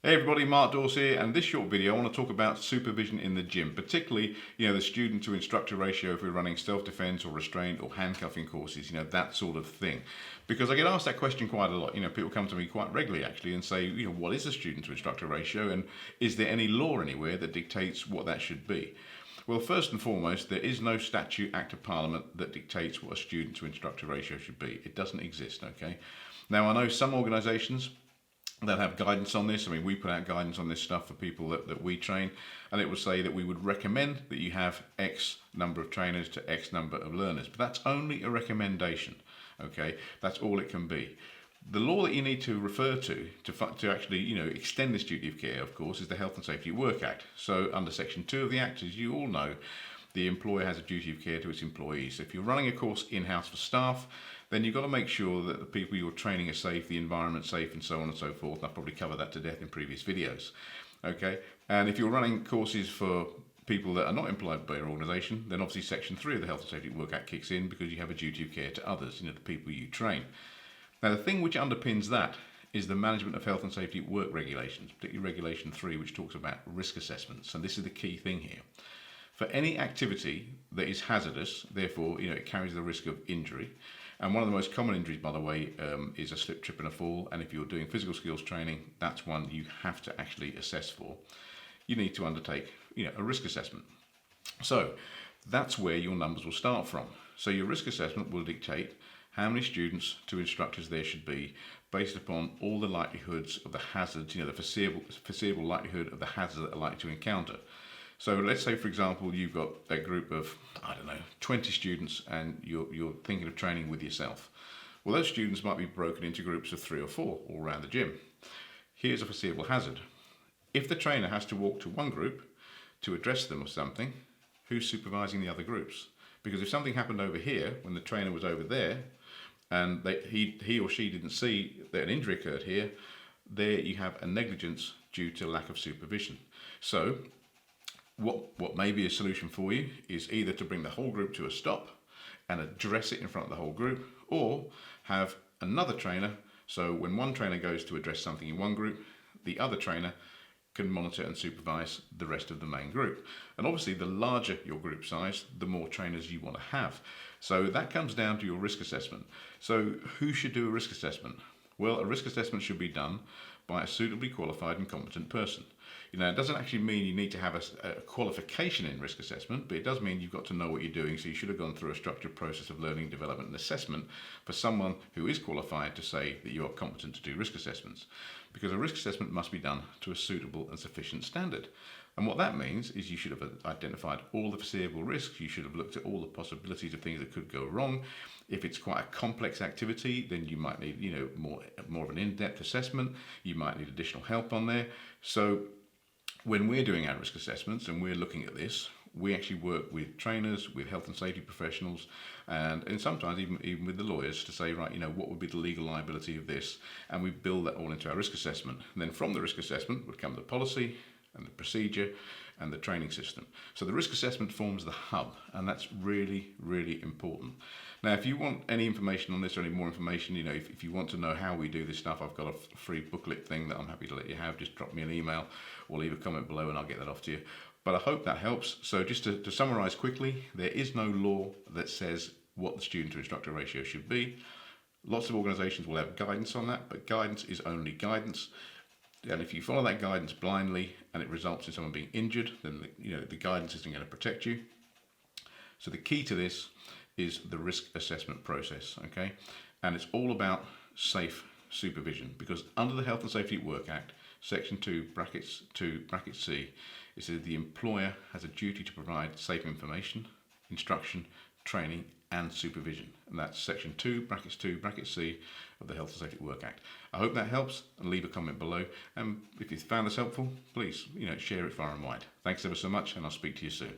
Hey everybody, Mark Dawes here, and this short video I want to talk about supervision in the gym, particularly the student to instructor ratio if we're running self-defense or restraint or handcuffing courses, that sort of thing. Because I get asked that question quite a lot. People come to me quite regularly actually and say, what is a student to instructor ratio, and is there any law anywhere that dictates what that should be? Well, first and foremost, there is no statute, act of parliament that dictates what a student to instructor ratio should be. It doesn't exist, okay? Now I know some organisations that have guidance on this. We put out guidance on this stuff for people that we train, and it will say that we would recommend that you have X number of trainers to X number of learners, but that's only a recommendation, okay? That's all it can be. The law that you need to refer to actually extend this duty of care, of course, is the Health and Safety at Work Act. So under Section 2 of the Act, as you all know, the employer has a duty of care to its employees. So if you're running a course in-house for staff, then you've got to make sure that the people you're training are safe, the environment's safe, and so on and so forth. And I've probably covered that to death in previous videos. Okay, and if you're running courses for people that are not employed by your organisation, then obviously Section 3 of the Health and Safety at Work Act kicks in, because you have a duty of care to others, the people you train. Now, the thing which underpins that is the Management of Health and Safety at Work regulations, particularly Regulation 3, which talks about risk assessments. And this is the key thing here. For any activity that is hazardous, therefore, it carries the risk of injury. And one of the most common injuries, by the way, is a slip, trip and a fall. And if you're doing physical skills training, that's one you have to actually assess for. You need to undertake, a risk assessment. So that's where your numbers will start from. So your risk assessment will dictate how many students to instructors there should be based upon all the likelihoods of the hazards, the foreseeable likelihood of the hazards that are likely to encounter. So let's say, for example, you've got a group of, 20 students, and you're thinking of training with yourself. Well, those students might be broken into groups of 3 or 4 all around the gym. Here's a foreseeable hazard. If the trainer has to walk to one group to address them or something, who's supervising the other groups? Because if something happened over here when the trainer was over there, and he or she didn't see that an injury occurred here, there you have a negligence due to lack of supervision. So what may be a solution for you is either to bring the whole group to a stop and address it in front of the whole group, or have another trainer, so when one trainer goes to address something in one group, the other trainer can monitor and supervise the rest of the main group. And obviously the larger your group size, the more trainers you want to have. So that comes down to your risk assessment. So who should do a risk assessment? Well, a risk assessment should be done by a suitably qualified and competent person. It doesn't actually mean you need to have a qualification in risk assessment, but it does mean you've got to know what you're doing. So you should have gone through a structured process of learning, development and assessment for someone who is qualified to say that you are competent to do risk assessments. Because a risk assessment must be done to a suitable and sufficient standard. And what that means is you should have identified all the foreseeable risks. You should have looked at all the possibilities of things that could go wrong. If it's quite a complex activity, then you might need more of an in-depth assessment. You might need additional help on there. So when we're doing our risk assessments and we're looking at this, we actually work with trainers, with health and safety professionals, and sometimes even with the lawyers to say, right, what would be the legal liability of this? And we build that all into our risk assessment. And then from the risk assessment would come the policy and the procedure and the training system. So the risk assessment forms the hub, and that's really, really important. Now, if you want any information on this or any more information, if you want to know how we do this stuff, I've got a free booklet thing that I'm happy to let you have. Just drop me an email or leave a comment below and I'll get that off to you. But I hope that helps. So just to summarise quickly, there is no law that says what the student to instructor ratio should be. Lots of organisations will have guidance on that, but guidance is only guidance. And if you follow that guidance blindly and it results in someone being injured, then the guidance isn't going to protect you. So the key to this is the risk assessment process, okay? And it's all about safe supervision, because under the Health and Safety at Work Act, Section 2, bracket C, it says the employer has a duty to provide safe information, instruction, training and supervision. And that's Section 2, bracket C of the Health and Safety at Work Act. I hope that helps, and leave a comment below. And if you found this helpful, please, share it far and wide. Thanks ever so much, and I'll speak to you soon.